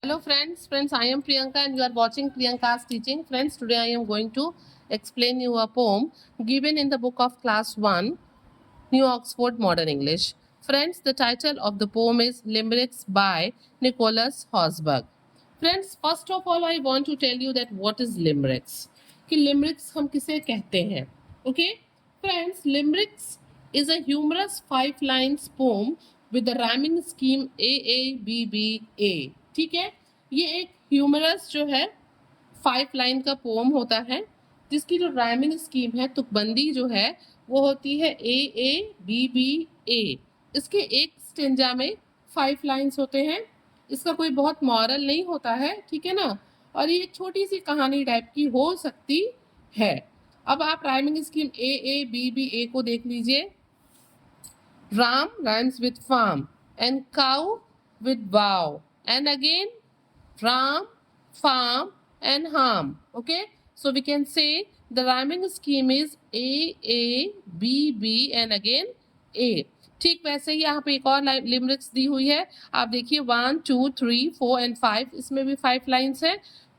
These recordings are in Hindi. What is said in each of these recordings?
Hello friends, I am Priyanka and you are watching Priyanka's teaching. Friends, today I am going to explain you a poem given in the book of class 1, New Oxford Modern English. Friends, the title of the poem is Limericks by Nicholas Hosberg. Friends, first of all I want to tell you that what is limericks. कि limericks हम किसे कहते हैं. Okay? Friends, limericks is a humorous 5 lines poem with the rhyming scheme AABBA. ठीक है, ये एक ह्यूमरस जो है 5 लाइन का पोम होता है जिसकी जो राइमिंग स्कीम है तुकबंदी जो है वो होती है AABBA. इसके एक स्टेंजा में 5 लाइंस होते हैं. इसका कोई बहुत मॉरल नहीं होता है, ठीक है ना, और ये एक छोटी सी कहानी टाइप की हो सकती है. अब आप राइमिंग स्कीम AABBA को देख लीजिए. Ram rhymes with farm and cow with bow and again ram, farm and harm. Okay, so we can say the rhyming scheme is AABB and again A. ठीक वैसे ही यहाँ पे एक और लिमरिक्स दी हुई है. आप देखिए 1, 2, 3, 4 and 5. इसमें भी 5 लाइन्स है.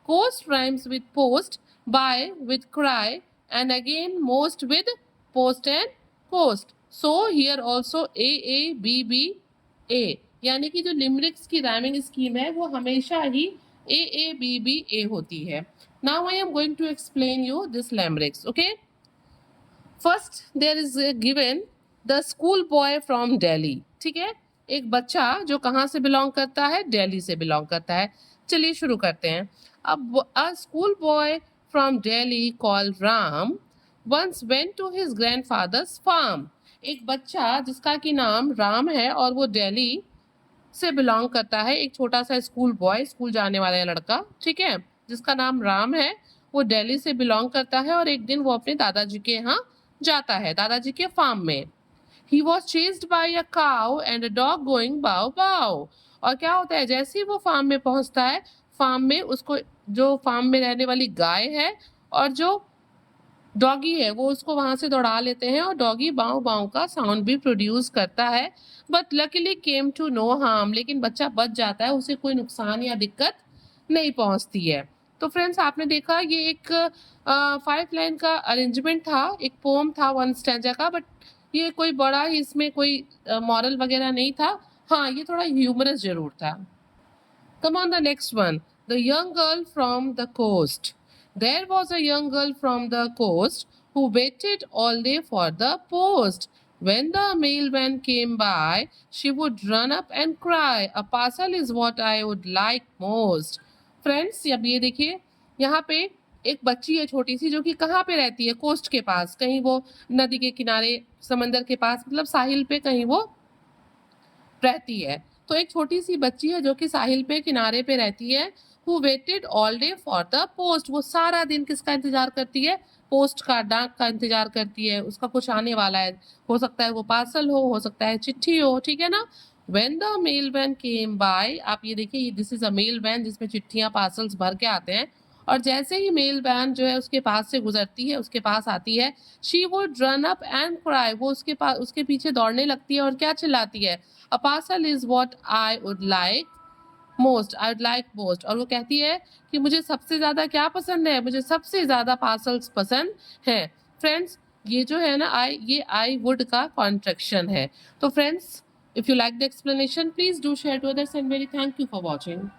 Coast rhymes with post, by with cry and again most with post and coast. So here also AABBA, यानी कि जो लिमरिक्स की राइमिंग स्कीम है वो हमेशा ही AABBA होती है. Now I am going to explain you this limericks. Okay, first there is given the school boy from Delhi. ठीक है, एक बच्चा जो कहाँ से बिलोंग करता है, दिल्ली से बिलोंग करता है. चलिए शुरू करते हैं. अब a school boy from Delhi called Ram once went to his grandfather's farm. एक बच्चा जिसका कि नाम राम है और वो दिल्ली से बिलोंग करता है, एक छोटा सा स्कूल बॉय, स्कूल जाने वाला लड़का, ठीक है, जिसका नाम राम है, वो दिल्ली से बिलोंग करता है और एक दिन वो अपने दादाजी के यहाँ जाता है, दादाजी के फार्म में. He was chased by a cow and a dog going bow bow. और क्या होता है, जैसे ही वो फार्म में पहुंचता है, फार्म में उसको जो फार्म में रहने वाली गाय है और जो डॉगी है वो उसको वहां से दौड़ा लेते हैं और डॉगी बाव बाव का साउंड भी प्रोड्यूस करता है. But luckily came to no harm, लेकिन बच्चा बच जाता है, उसे कोई नुकसान या दिक्कत नहीं पहुंचती है. तो फ्रेंड्स, आपने देखा ये एक 5 लाइन का अरेंजमेंट था, एक पोम था 1 स्टैंजा का, बट ये कोई बड़ा ही इसमें कोई मॉरल वगैरह नहीं था. हाँ, ये थोड़ा ह्यूमरस जरूर था. Come on the next one. The young girl from the coast. There was a young girl from the coast who waited all day for the post. When the mailman came by, she would run up and cry, "A parcel is what I would like most." Friends, अब ये देखिए, यहाँ पे एक बच्ची है छोटी सी जो कि कहाँ पे रहती है, कोस्ट के पास, कहीं वो नदी के किनारे, समंदर के पास, मतलब साहिल पे कहीं वो रहती है. तो एक छोटी सी बच्ची है जो कि साहिल पे किनारे पे रहती है. Who waited all day for the post. वो सारा दिन किसका इंतजार करती है, पोस्ट का, डाक का इंतजार करती है, उसका कुछ आने वाला है, हो सकता है वो पार्सल हो सकता है चिट्ठी हो, ठीक है ना. When the mailman came by, आप ये देखिए, this is a mail van जिसमें चिट्ठियां पार्सल्स भर के आते हैं, और जैसे ही मेल वैन जो है उसके पास से गुजरती है, उसके पास आती है, she would run up and cry, वो उसके पास, उसके पीछे दौड़ने लगती है और क्या चिल्लाती है, अ parcel is what I would like most, I would like most. और वो कहती है कि मुझे सबसे ज्यादा क्या पसंद है, मुझे सबसे ज्यादा पार्सल्स पसंद है. फ्रेंड्स, ये जो है ना ये आई वुड का कॉन्ट्रैक्शन है. तो friends, if you like the explanation, please do share to others and very thank you for watching.